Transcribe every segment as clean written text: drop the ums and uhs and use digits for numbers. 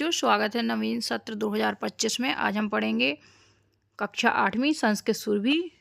बच्चों, स्वागत है नवीन सत्र 2025 में। आज हम पढ़ेंगे कक्षा 8वीं संस्कृत सुरभि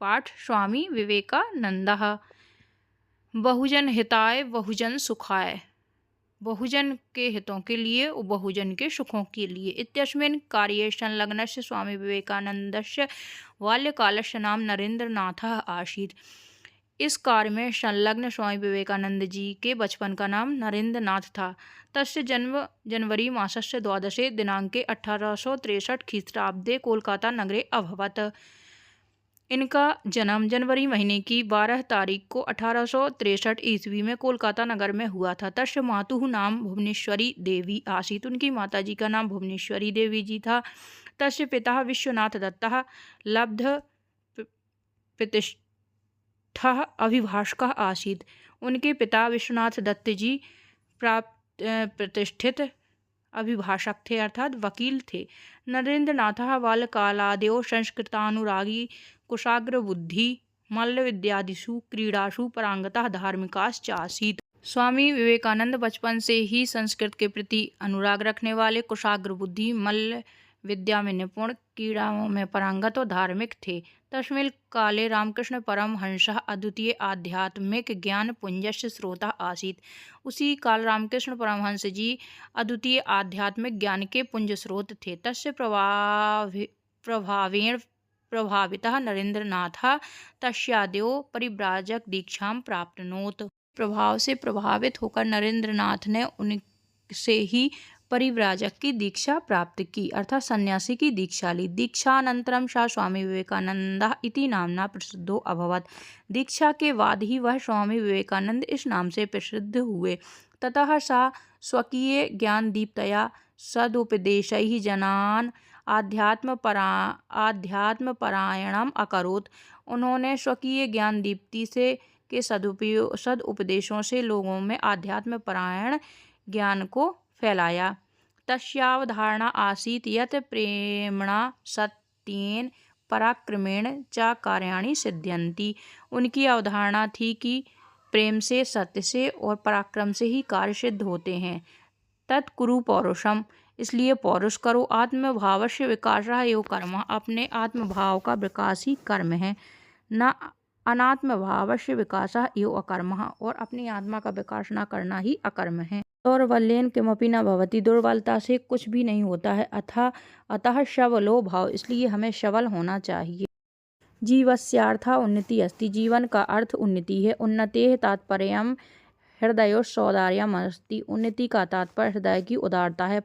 पाठ स्वामी विवेकानंदः। बहुजन हिताय बहुजन सुखाय, बहुजन के हितों के लिए और बहुजन के सुखों के लिए। इत्यस्मिन् कार्ये संलग्नस्य स्वामी विवेकानन्दस्य बाल्यकालस्य नाम नरेंद्रनाथः आसीत्। इस कार्य में संलग्न स्वामी विवेकानंद जी के बचपन का नाम नरेंद्रनाथ था। तस्य जन्म जनवरी मासस्य द्वादशे दिनांके 1863 ख्रीष्टाब्दे कोलकाता नगरे अभवत्। इनका जन्म जनवरी महीने की 12 तारीख को 1863 ईस्वी में कोलकाता नगर में हुआ था। तस्य मातुः नाम भुवनेश्वरी देवी आसीत्। उनकी माताजी का नाम भुवनेश्वरी देवी जी था। तस्य पिता विश्वनाथ दत्तः लब्ध प्रतिष्ठः अभिभाषकः आसीत्। उनके पिता विश्वनाथ दत्त जी प्रतिष्ठित अभिभाषक थे, अर्थात वकील थे। नरेंद्रनाथः बाल्यकालादेव संस्कृतानुरागी कुशाग्र बुद्धि मल्लविद्यादिषु क्रीडासु पारंगतः धार्मिकाश्च आसीत्। स्वामी विवेकानंद बचपन से ही संस्कृत के प्रति अनुराग रखने वाले, कुशाग्र बुद्धि, मल्ल विद्या में निपुण, क्रीड़ाओं में पारंगत और धार्मिक थे। तस्मिन् काले रामकृष्ण परमहंसः अद्वितीय आध्यात्मिक ज्ञान पुंजस्य स्रोतः आसीत्। उसी काल रामकृष्ण परमहंस जी अद्वितीय आध्यात्मिक ज्ञान के पुंज स्रोत थे। तस्य प्रभावेण प्रभावितः नरेंद्रनाथः तस्याद्यो परिव्राजक दीक्षां प्राप्नोत्। प्रभाव से प्रभावित होकर नरेंद्रनाथ ने उनसे ही परिव्राजक की दीक्षा प्राप्त की, अर्थात सन्यासी की दीक्षा ली। दीक्षानंतरम सा स्वामी विवेकानंदः इति नामना प्रसिद्धो अभवत्। दीक्षा के बाद ही वह स्वामी विवेकानंद इस नाम से प्रसिद्ध हुए। ततः सा स्वकीय ज्ञानदीप्तया सदुपदेशैः जनान् आध्यात्मपरायणम् अकरोत्। उन्होंने स्वकीय ज्ञान दीप्ति से के सदुपदेशों से लोगों में आध्यात्म परायण ज्ञान को फैलाया। तस्यावधारणा आसीत् यत् प्रेम्णा सत्येन पराक्रमेण च कार्याणि सिद्ध्यन्ति। उनकी अवधारणा थी कि प्रेम से, सत्य से और पराक्रम से ही कार्य सिद्ध होते हैं। तत्कुरु पौरुषम, इसलिए पौरुष करो। आत्मभावस्य विकासः एव कर्म, अपने आत्मभाव का विकास ही कर्म है। न अनात्मभावस्य विकासः एव अकर्मः, और अपनी आत्मा का विकास न करना ही अकर्म है। दौर्बल्येन किमपि न भवति, दुर्बलता से कुछ भी नहीं होता है। अतः सबलो भव, इसलिए हमें सबल होना चाहिए। जीवस्यार्थः उन्नति अस्ति, जीवन का अर्थ उन्नति है। उन्नतेः तात्पर्यम् हृदयोस्सौदार्यम् अस्ति, उन्नति का तात्पर्य हृदय की उदारता है।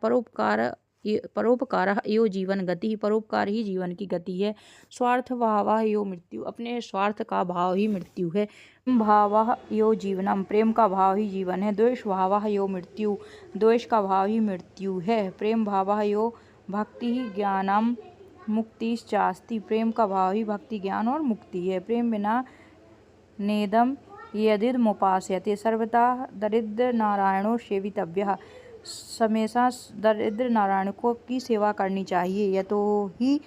परोपकारः एव जीवन गति, परोपकार ही जीवन की गति है। स्वार्थ भावः एव मृत्यु, अपने स्वार्थ का भाव ही मृत्यु है। भावः एव जीवनम, प्रेम का भाव ही जीवन है। द्वेष भावः एव मृत्यु, द्वेष का भाव ही मृत्यु है। प्रेम भावः एव भक्ति ज्ञानम मुक्तिश्चास्ति, प्रेम का भाव ही भक्ति ज्ञान और मुक्ति है। प्रेम बिना नेदम यदिदमुपास्यते, सर्वथा दरिद्र नारायणो सेवितव्यः, हमेशा दरिद्र नारायण को की सेवा करनी चाहिए। यतो ही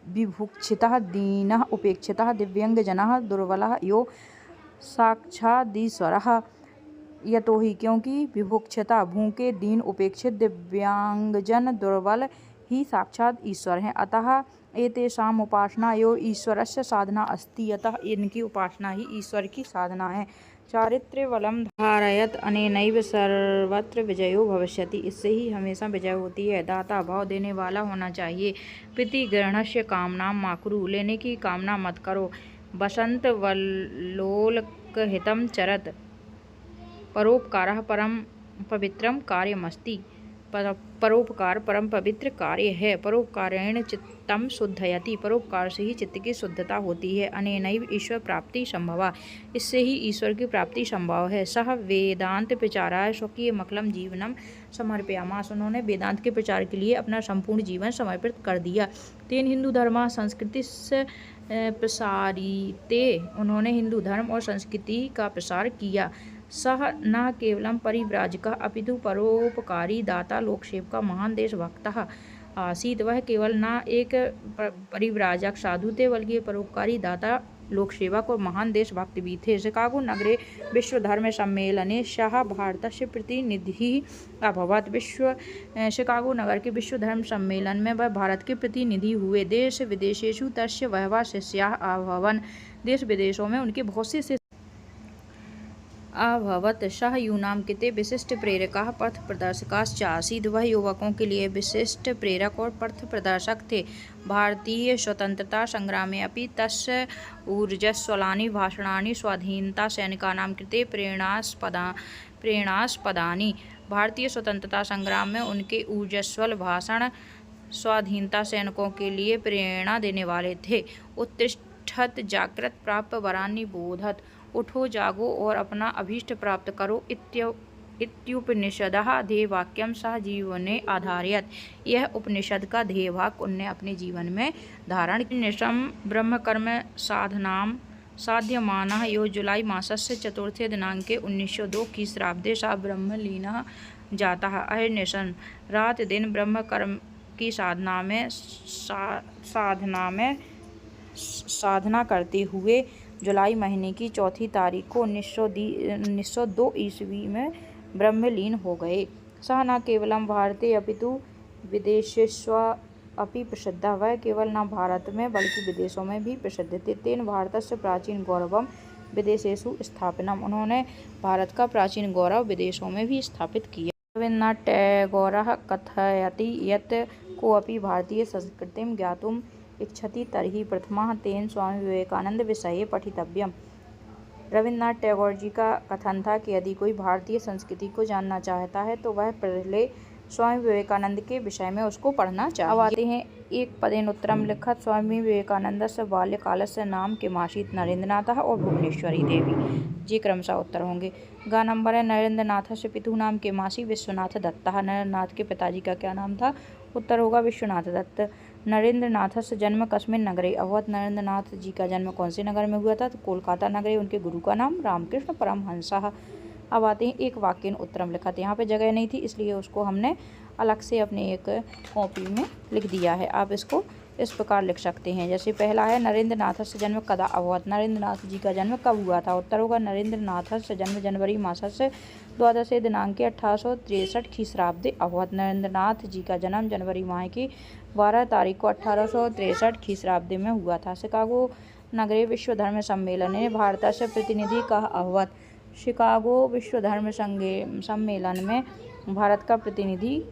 विभुक्षितः दीनः उपेक्षितः दिव्यांगजनः दुर्बलः यो साक्षादीश्वरः। यतो ही, क्योंकि विभुक्षिता भूखे, दीन, उपेक्षित, दिव्यांगजन, दुर्बल ही साक्षात ईश्वर हैं। अतः एतेषाम् उपासना एव ईश्वरस्य साधना अस्ति, अतः इनकी उपासना ही ईश्वर की साधना है। चारित्र्य बलम धारयत अनेनैव सर्वत्र विजयो भविष्यति, इससे ही हमेशा विजय होती है। दाता, भाव देने वाला होना चाहिए। प्रीति ग्रहणस्य कामनां मा कुरु, लेने की कामना मत करो। बसंत वल्लोलकहितं चरत, परोपकारः परम पवित्रम कार्यमस्ति, परोपकार परम पवित्र कार्य है। परोपकारेण चित्तम शुद्धयति, परोपकार से ही चित्त की शुद्धता होती है। अनेनैव ईश्वर प्राप्ति संभवा, इससे ही ईश्वर की प्राप्ति संभव है। सह वेदांत प्रचाराय स्वकीय मकलम जीवनम समर्पयामास, उन्होंने वेदांत के प्रचार के लिए अपना संपूर्ण जीवन समर्पित कर दिया। तेन हिंदू धर्म संस्कृति प्रसारिते, उन्होंने हिंदू धर्म और संस्कृति का प्रसार किया। सह न केवलम परिव्राजकः अपितु परोपकारी दाता लोकसेवका महान देशभक्तः आसीत्। वह केवल न एक परिव्राजक साधु थे, बल्कि परोपकारी दाता लोक सेवक और महान देशभक्त भी थे। शिकागो नगरे विश्व धर्म सम्मेलने सः भारतस्य प्रतिनिधिः अभवत्। शिकागो नगर के विश्व धर्म सम्मेलन में वह भारत के प्रतिनिधि हुए। देश विदेशेषु तस्य बहवः शिष्याः अभवन्। देश विदेशों में उनके बहुत से शिष्य अभवत्। सः यूनां कृते विशिष्ट प्रेरकः पथ प्रदर्शकाश्च आसीत्। वह युवकों के लिए विशिष्ट प्रेरक और पथ प्रदर्शक थे। भारतीय स्वतंत्रता संग्रामे अपि तस्य ऊर्जस्वलानि भाषणानि स्वाधीनता सैनिकानां कृते प्रेरणास्पदानि। भारतीय स्वतंत्रता संग्राम में उनके ऊर्जस्वल भाषण स्वाधीनता सैनिकों के लिए प्रेरणा देने वाले थे। उत्तिष्ठत जाग्रत प्राप्य वरानि बोधत। उठो जागो और अपना अभीष्ट प्राप्त करो इत्युपनिषदः ध्येयवाक्यं सः जीवने आधारयत्। यह उपनिषद का ध्येयवाक्य उनने अपने जीवन में धारण निशम ब्रह्मकर्म साधनां साध्यमानः यो जुलाई मासस्य चतुर्थे दिनांके 1902 की श्रावदे सा ब्रह्मलीनः जातः। अहर्निशं रात दिन ब्रह्म कर्म की साधना करते हुए जुलाई महीने की चौथी तारीख को 1902 ईस्वी में ब्रह्मलीन हो गए। सः न केवलं भारते अपितु विदेशेषु अपि प्रसिद्धः। वह केवल न भारत में बल्कि विदेशों में भी प्रसिद्ध थे। तेन भारतस्य प्राचीन गौरवं विदेशेषु स्थापितम्। उन्होंने भारत का प्राचीन गौरव विदेशों में भी स्थापित किया। रवीन्द्रनाथ टैगोरः कथयति यत् कोऽपि भारतीय संस्कृतिं ज्ञातुम् इच्छति तर्हि प्रथमः तेन स्वामी विवेकानंद विषये पठितव्यम्। रवीन्द्रनाथ टैगोर जी का कथन था कि यदि कोई भारतीय संस्कृति को जानना चाहता है तो वह पहले स्वामी विवेकानंद के विषय में उसको पढ़ना चाहिए। अब आते हैं एक पदेन उत्तरम लिखत। स्वामी विवेकानंदस्य बाल्यकालस्य नाम किमासीत्। नरेंद्रनाथः और भुवनेश्वरी देवी। जी क्रमशः उत्तर होंगे। गा नंबर है नरेंद्रनाथस्य पितुः नाम किमासीत्। विश्वनाथ दत्तः। नरेंद्रनाथ के पिताजी का क्या नाम था? उत्तर होगा विश्वनाथ दत्त। नरेंद्रनाथस्य जन्म कस्मिन् नगरे अभवत्। नरेंद्रनाथ जी का जन्म कौन से नगर में हुआ था? तो कोलकाता नगरे। उनके गुरु का नाम रामकृष्ण परमहंसः। अब आते हैं एक वाक्य उत्तरम लिखत। यहाँ पे जगह नहीं थी इसलिए उसको हमने अलग से अपने एक कॉपी में लिख दिया है। आप इसको इस प्रकार लिख सकते हैं। जैसे पहला है नरेंद्रनाथस्य जन्म कदा अभवत्। नरेंद्रनाथ जी का जन्म कब हुआ था? उत्तर होगा नरेंद्रनाथस्य जन्म जनवरी मासस्य द्वादशे दिनांके 1863 की श्रावदे अभवत्। नरेंद्रनाथ जी का जन्म जनवरी माह की 12 तारीख को 1863 की श्रावदे में हुआ था। शिकागो नगरे विश्व धर्म सम्मेलने भारतस्य प्रतिनिधि कः अभवत्। शिकागो विश्व धर्म सम्मेलन में भारत का प्रतिनिधि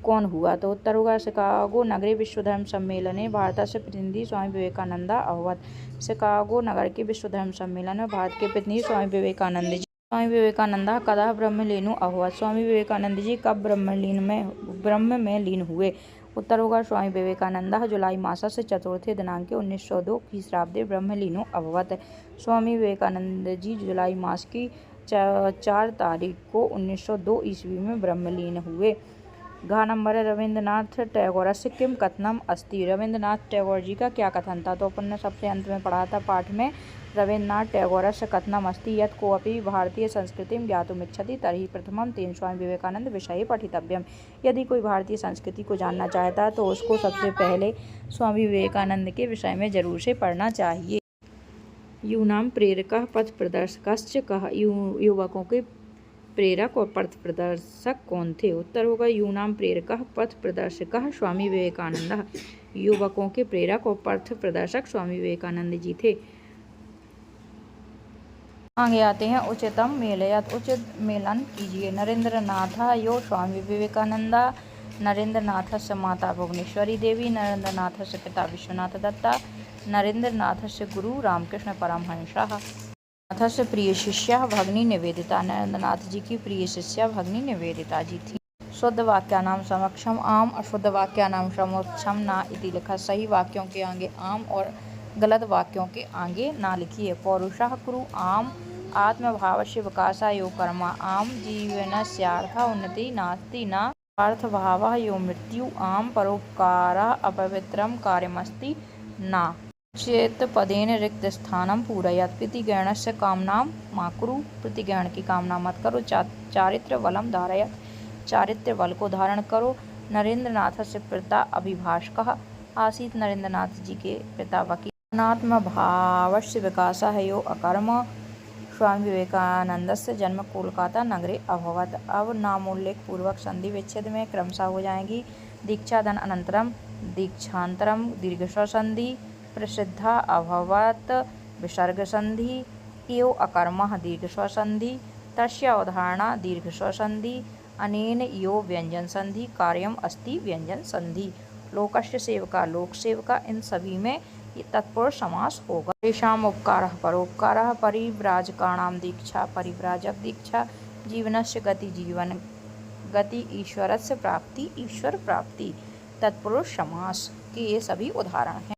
कौन हुआ? तो उत्तर होगा शिकागो नगरे विश्व धर्म सम्मेलने भारतस्य प्रतिनिधि स्वामी विवेकानंद अभवत्। शिकागो नगर के विश्व धर्म सम्मेलन में भारत के प्रतिनिधि स्वामी विवेकानंद जी। स्वामी विवेकानंद कदा ब्रह्मलीनो अभवत्। स्वामी विवेकानंद जी कब ब्रह्म में लीन हुए? उत्तर होगा स्वामी विवेकानंद जुलाई मासस्य चतुर्थे दिनांके 1902 की श्रावदे ब्रह्मलीनो अभवत्। स्वामी विवेकानंद जी जुलाई मास की 4 तारीख को 1902 ईस्वी में ब्रह्मलीन हुए। घ नंबर है रवीन्द्रनाथ टैगोरस्य किम कथनम अस्ति। रवीन्द्रनाथ टैगोर जी का क्या कथन था? तो अपन ने सबसे अंत में पढ़ा था पाठ में। रवीन्द्रनाथ टैगोरस्य कथनम अस्ति यत् कोऽपि भारतीय संस्कृतिं ज्ञातुमिच्छति तर्हि प्रथमं तेन स्वामी विवेकानंद विषये पठितव्यम्। यदि कोई भारतीय संस्कृति को जानना चाहता है तो उसको सबसे पहले स्वामी विवेकानंद के विषय में जरूर से पढ़ना चाहिए। यूनां प्रेरकः पथ प्रदर्शकश्च कः। युवकों के प्रेरक और पथ प्रदर्शक कौन थे? उत्तर होगा यूनां प्रेरकः पथ प्रदर्शकः स्वामी विवेकानंद। युवकों के प्रेरक और पथ प्रदर्शक स्वामी विवेकानंद जी थे। आगे आते हैं उचितम मेलयत। उचित मेलन कीजिए। नरेंद्रनाथ यो स्वामी विवेकानंद। नरेंद्रनाथस्य माता भुवनेश्वरी देवी। नरेंद्रनाथस्य पिता विश्वनाथ दत्ता। नरेंद्रनाथस्य गुरु रामकृष्ण परमहंसः। नाथस्य प्रिय शिष्या भगिनी निवेदिता। नरेंद्रनाथ जी की प्रिय शिष्या भगिनी निवेदिता जी थी। शुद्ध वाक्यानाम समक्षम आम, अशुद्ध वाक्यानाम समोक्षम ना इति लिखा। सही वाक्यों के आगे आम और गलत वाक्यों के आगे ना लिखिए। पौरुषः कुरु आम आत्मभावस्य विकासा यो कर्मा आम जीवनस्यार्थ उन्नति नास्ति न अर्थभावः यो मृत्यु आम परोपकारः अपवित्रं कार्यमस्ति न चेत पदेन रिक्त स्थानम पूरयत। प्रतिगणस्य कामनां मा कुरु। प्रतिगण की कामना मत करो। चारित्र बलम धारयत। चारित्र बल को धारण करो। नरेंद्रनाथस्य पिता अभिभाषकः आसीत्। नरेंद्रनाथ जी के पिता वकील। अनात्मभावस्य विकासः यो अकर्म। स्वामी विवेकानंदस्य जन्म कोलकाता नगरे अभवत्। अब नामोल्लेखपूर्वक संधि विच्छेद में क्रमशः हो जाएंगी। दीक्षादान अनंतरम दीक्षांतरम दीर्घस्व संधि प्रसिद्धा अभवत्। विसर्ग संधि एव अकर्मः दीर्घस्व संधि तस्य अवधारणा दीर्घस्व संधि अनेन यो व्यंजन संधि कार्यम अस्ति व्यंजन संधि। लोकस्य सेवका लोक सेवका इन सभी में ये तत्पुरुष समास होगा। तेषाम् उपकारः परोपकारः परिव्राजकाणां दीक्षा परिव्राजक दीक्षा जीवनस्य गति जीवन गति ईश्वरस्य प्राप्ति ईश्वर प्राप्ति। तत्पुरुष समास के ये सभी उदाहरण हैं।